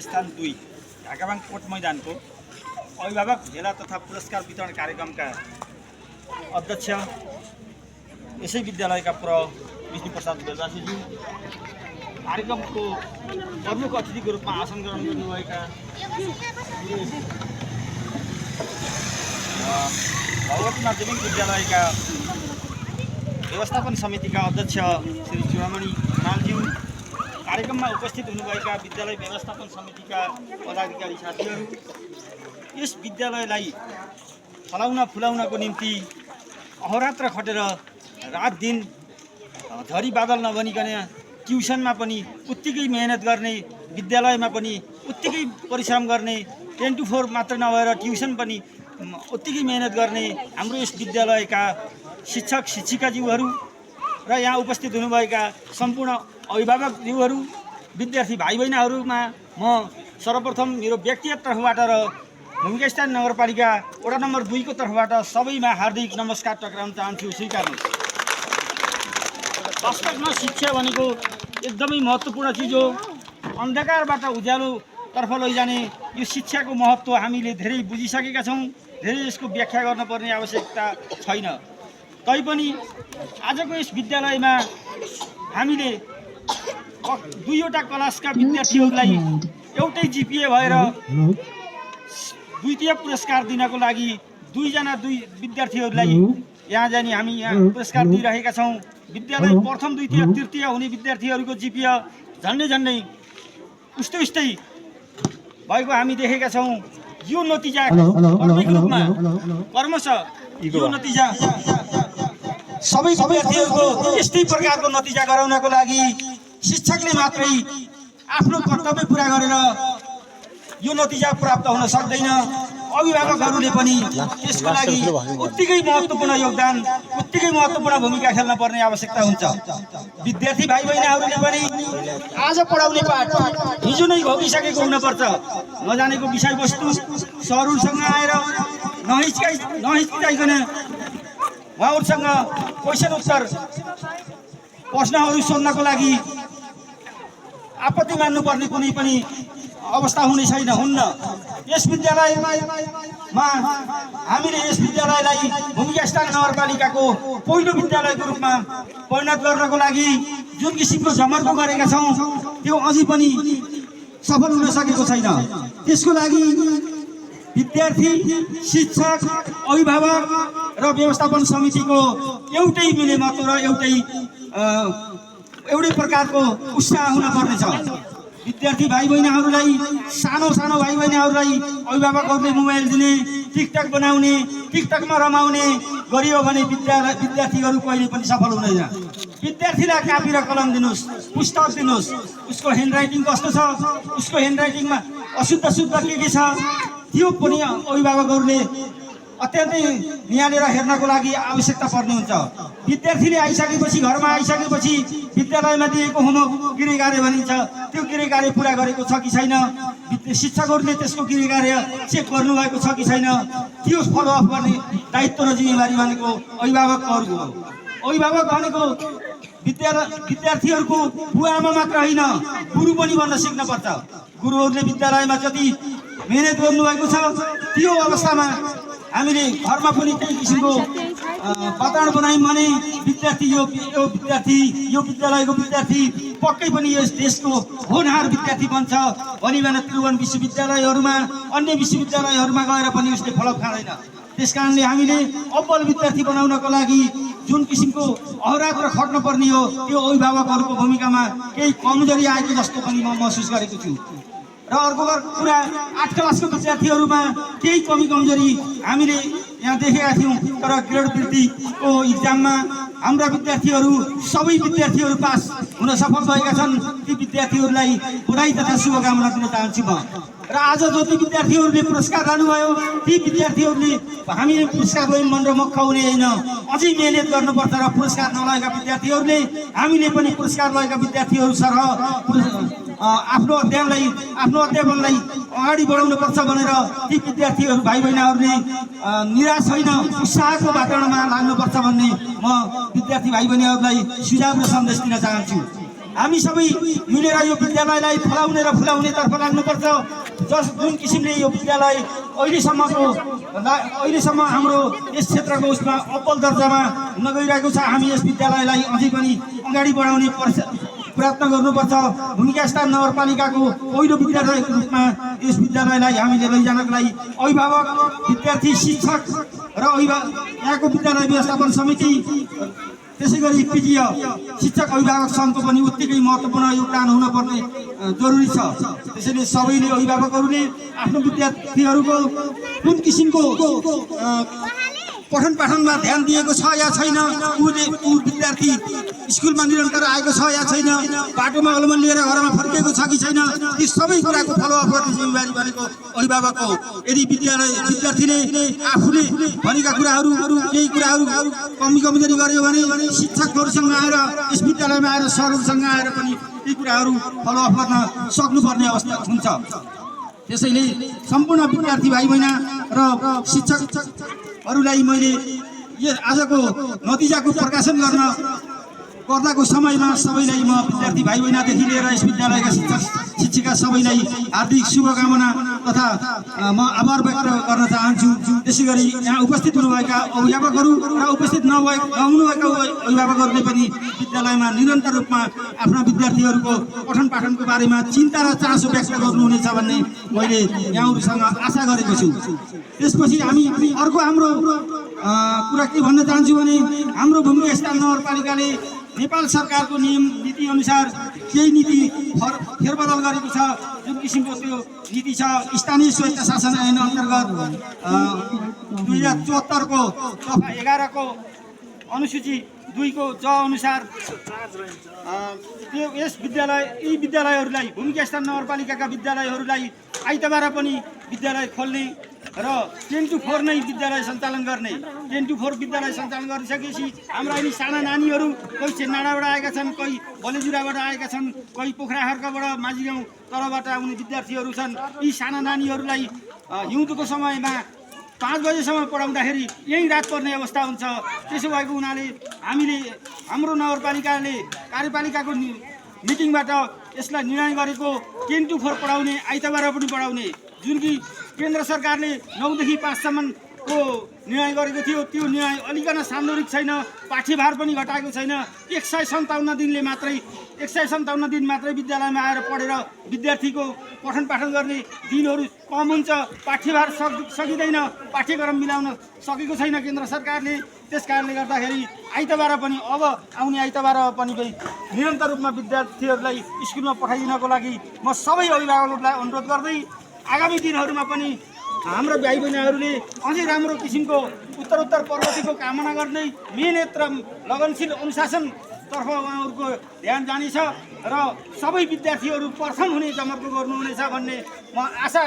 स्थान 2 ढाकाबाङ कोट मैदानको अभिभावक भेला तथा पुरस्कार वितरण कार्यक्रमका अध्यक्ष यसै विद्यालयका विष्णु प्रसाद बेलवासीज्यू, कार्यक्रमको प्रमुख अतिथिको रूपमा आसन ग्रहण गर्नुभएका भगवती माध्यमिक विद्यालयका व्यवस्थापन समितिका अध्यक्ष श्री चुडामणि खनालज्यू, कार्यक्रममा उपस्थित हुनुभएका विद्यालय व्यवस्थापन समितिका पदाधिकारी साथीहरू, यस विद्यालयलाई फलाउन फुलाउनको निम्ति अहोरात्र खटेर रात दिन झरी बादल नबनिकन ट्युसनमा पनि उत्तिकै मेहनत गर्ने, विद्यालयमा पनि उत्तिकै परिश्रम गर्ने, 10 to 4 मात्र नभएर ट्युसन पनि उत्तिकै मेहनत गर्ने हाम्रो यस विद्यालयका शिक्षक शिक्षिकाज्यूहरू र यहाँ उपस्थित हुनुभएका सम्पूर्ण अभिभावकज्यूहरू, विद्यार्थी भाइ बहिनीहरूमा म सर्वप्रथम मेरो व्यक्तिगत तर्फबाट र भूमिका स्थान नगरपालिका वडा नम्बर 2 को तर्फबाट सबैमा हार्दिक नमस्कार टक्राउन चाहन्छु। स्वीकार्नुहोस्। वास्तवमा शिक्षा भनेको एकदमै महत्त्वपूर्ण चिज हो। अन्धकारबाट उज्यालोतर्फ लैजाने यो शिक्षाको महत्त्व हामीले धेरै बुझिसकेका छौँ। धेरै यसको व्याख्या गर्नुपर्ने आवश्यकता छैन। तैपनि आजको यस विद्यालयमा हामीले 2वटा क्लासका विद्यार्थीहरूलाई एउटै जिपिए भएर द्वितीय पुरस्कार दिनको लागि 2 विद्यार्थीहरूलाई यहाँ जाने हामी यहाँ पुरस्कार दिइरहेका छौँ। विद्यालय प्रथम द्वितीय तृतीय हुने विद्यार्थीहरूको जिपिए झन्डै उस्तै भएको हामी देखेका छौँ। यो नतिजा क्रमिक रूपमा क्रमशः यो नतिजा सबै विद्यार्थीहरूको यस्तै प्रकारको नतिजा गराउनको लागि शिक्षकले मात्रै आफ्नो कर्तव्य पुरा गरेर यो नतिजा प्राप्त हुन सक्दैन। अभिभावकहरूले पनि यसको लागि उत्तिकै महत्त्वपूर्ण योगदान, उत्तिकै महत्त्वपूर्ण भूमिका खेल्न पर्ने आवश्यकता हुन्छ। विद्यार्थी भाइ बहिनीहरूले पनि आज पढाउने पाठ हिजो नै भोगिसकेको हुनुपर्छ। नजानेको विषयवस्तु सरहरूसँग आएर नहिचकिचाइकन उहाँहरूसँग क्वेसन उत्तर प्रश्नहरू सोध्नको लागि आपत्ति मान्नुपर्ने कुनै पनि अवस्था हुने छैन, हुन्न। यस विद्यालयमा हामीले यस विद्यालयलाई भूमिका स्थान नगरपालिकाको पहिलो विद्यालयको रूपमा परिणत गर्नको लागि जुन किसिमको जमर्को गरेका छौँ त्यो अझै पनि सफल हुन सकेको छैन। त्यसको लागि विद्यार्थी, शिक्षक, अभिभावक र व्यवस्थापन समितिको एउटै मिलेमतो र एउटै प्रकारको उत्साह हुन पर्नेछ। विद्यार्थी भाइ बहिनीहरूलाई, सानो भाइ बहिनीहरूलाई अभिभावकहरूले मोबाइल दिने, टिकटक बनाउने, टिकटकमा रमाउने गरियो भने विद्यार्थीहरू कहिले पनि सफल हुँदैन। विद्यार्थीलाई कापी र कलम दिनुहोस्, पुस्तक दिनुहोस्, उसको ह्यान्डराइटिङ कस्तो छ, उसको ह्यान्डराइटिङमा अशुद्ध के छ त्यो पनि अभिभावकहरूले अत्यन्तै निहालेर हेर्नको लागि आवश्यकता पर्ने हुन्छ। विद्यार्थीले आइसकेपछि, घरमा आइसकेपछि विद्यालयमा दिएको होमवर्क गृह कार्य भनिन्छ, त्यो गृह कार्य पुरा गरेको छ कि छैन, शिक्षकहरूले त्यसको गृह कार्य चेक गर्नुभएको छ कि छैन, त्यो फलोअप गर्ने दायित्व र जिम्मेवारी भनेको अभिभावकहरूको हो। अभिभावक भनेको विद्यार्थीहरूको बुवा आमा मात्र होइन, गुरु पनि बन्न सिक्नुपर्छ। गुरुहरूले विद्यालयमा जति मेहनत गर्नुभएको छ त्यो अवस्थामा हामीले घरमा पनि त्यही किसिमको वातावरण बनायौँ भने विद्यार्थी यो विद्यालयको विद्यार्थी पक्कै पनि यस देशको होनहार विद्यार्थी बन्छ। भनिभन त्रिभुवन विश्वविद्यालयहरूमा, अन्य विश्वविद्यालयहरूमा गएर पनि उसले फलक खाँदैन। त्यसकारणले हामीले अब्बल विद्यार्थी बनाउनको लागि जुन किसिमको अहोरात्र खट्न पर्ने हो त्यो अभिभावकहरूको भूमिकामा केही कमजोरी आएको जस्तो पनि म महसुस गरेको छु। र अर्को कुरा, 8 क्लासको विद्यार्थीहरूमा केही कमी कमजोरी हामीले यहाँ देखेका थियौँ। तर ग्रेड वृद्धिको इक्जाममा हाम्रा विद्यार्थीहरू, सबै विद्यार्थीहरू पास हुन सफल भएका छन्। ती विद्यार्थीहरूलाई बधाई तथा शुभकामना दिन चाहन्छु म। र आज जति विद्यार्थीहरूले पुरस्कार लानुभयो ती विद्यार्थीहरूले हामीले पुरस्कार लयौँ भनेर मक्ख हुने होइन, अझै मेहनत गर्नुपर्छ। र पुरस्कार नलएका विद्यार्थीहरूले हामीले पनि पुरस्कार लगेका विद्यार्थीहरू सरह आफ्नो अध्यापनलाई अगाडि बढाउनुपर्छ भनेर ती विद्यार्थीहरू भाइ बहिनीहरूले निराश होइन, उत्साहको वातावरणमा लाग्नुपर्छ भन्ने म विद्यार्थी भाइ बहिनीहरूलाई सुझाव र सन्देश दिन चाहन्छु। हामी सबै मिलेर यो विद्यालयलाई फलाउने र फुलाउनेतर्फ लाग्नुपर्छ। जुन किसिमले यो विद्यालय अहिलेसम्म हाम्रो यस क्षेत्रको उसमा अब्बल दर्जामा नगइरहेको छ। हामी यस विद्यालयलाई अझै पनि अगाडि बढाउने प्रयत्न गर्नुपर्छ। भूमिका स्थान नगरपालिकाको पहिलो विद्यालयको रूपमा यस विद्यालयलाई हामीले लैजानको लागि अभिभावक, विद्यार्थी, शिक्षक र यहाँको विद्यालय व्यवस्थापन समिति, त्यसै गरी पिटिय शिक्षक अभिभावक सङ्घको पनि उत्तिकै महत्त्वपूर्ण योगदान हुनुपर्ने जरुरी छ। त्यसैले सबैले अभिभावकहरूले आफ्नो विद्यार्थीहरूको कुन किसिमको पठन पाठनमा ध्यान दिएको छ या छैन, ऊ विद्यार्थी स्कुलमा निरन्तर आएको छ या छैन, बाटोमा अवलम्बन लिएर घरमा फर्किएको छ कि छैन, ती सबै कुराको फलोअप गर्ने जिम्मेवारी भनेको अभिभावकको। यदि विद्यार्थीले आफूले भनेका कुराहरू केही कुराहरू कमजोरी गर्यो भने शिक्षकहरूसँग आएर यस विद्यालयमा आएर सरहरूसँग आएर पनि ती कुराहरू फलोअप गर्न सक्नुपर्ने अवस्था हुन्छ। त्यसैले सम्पूर्ण विद्यार्थी भाइ बहिनी र शिक्षकहरूलाई मैले आजको नतिजाको प्रकाशन गर्दाको समयमा सबैलाई म विद्यार्थी भाइ बहिनीदेखि लिएर यस विद्यालयका शिक्षिका सबैलाई हार्दिक शुभकामना तथा म आभार व्यक्त गर्न चाहन्छु। त्यसै गरी यहाँ उपस्थित हुनुभएका अभिभावकहरू र उपस्थित नहुनुभएका अभिभावकहरूले पनि विद्यालयमा निरन्तर रूपमा आफ्ना विद्यार्थीहरूको पठन पाठनको बारेमा चिन्ता र चासो व्यक्त गर्नुहुनेछ भन्ने मैले यहाँहरूसँग आशा गरेको छु। त्यसपछि हामी अर्को हाम्रो कुरा के भन्न चाहन्छु भने हाम्रो भूमिका स्थान नगरपालिकाले नेपाल सरकारको नियम नीति अनुसार केही नीति फेरबदल गरेको छ। जुन किसिमको त्यो नीति छ स्थानीय स्वायत्त शासन ऐन अन्तर्गत 2074 को दफा 11 को अनुसूची 2 को ज अनुसार त्यो यस यी विद्यालयहरूलाई भूमिका स्थान नगरपालिकाका विद्यालयहरूलाई आइतबार पनि विद्यालय खोल्ने र 10 to 4 नै विद्यालय सञ्चालन गर्ने। 10 to 4 विद्यालय सञ्चालन गरिसकेपछि हाम्रा यिनी साना नानीहरू कोही चेन्नाडाबाट आएका छन्, कोही बलेजुराबाट आएका छन्, कोही पोखराखर्कबाट माझीगाउँ तलबाट आउने विद्यार्थीहरू छन्। यी साना नानीहरूलाई हिउँदको समयमा 5 बजेसम्म पढाउँदाखेरि यहीँ रात पर्ने अवस्था हुन्छ। त्यसो भएको हुनाले हामीले हाम्रो नगरपालिकाले कार्यपालिकाको मिटिङबाट यसलाई निर्णय गरेको 10 to 4 पढाउने, आइतबार पनि पढाउने। जुन कि केन्द्र सरकारले 9 देखि 5 सम्मको निर्णय गरेको थियो, त्यो निर्णय अलिकन सान्दर्भिक छैन, पाठ्यभार पनि घटाएको छैन। 157 दिन मात्रै विद्यालयमा आएर पढेर विद्यार्थीको पठन पाठन गर्ने दिनहरू कम हुन्छ। पाठ्यभार सकिँदैन, पाठ्यक्रम मिलाउन सकेको छैन केन्द्र सरकारले। त्यस कारणले गर्दाखेरि आइतबार पनि अब आउने आइतबार पनि निरन्तर रूपमा विद्यार्थीहरूलाई स्कुलमा पठाइदिनको लागि म सबै अभिभावकहरूलाई अनुरोध गर्दै आगामी दिनहरूमा पनि हाम्रो भाइ बहिनीहरूले अझै राम्रो किसिमको उत्तरोत्तर प्रगतिको कामना गर्दै मेहनत र लगनशील अनुशासनतर्फ उहाँहरूको ध्यान जानेछ र सबै विद्यार्थीहरू प्रथम हुने जमर्को गर्नुहुनेछ भन्ने म आशा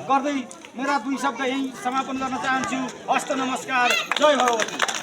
गर्दै मेरा 2 शब्द यहीँ समापन गर्न चाहन्छु। हस्त नमस्कार, जय भगवती।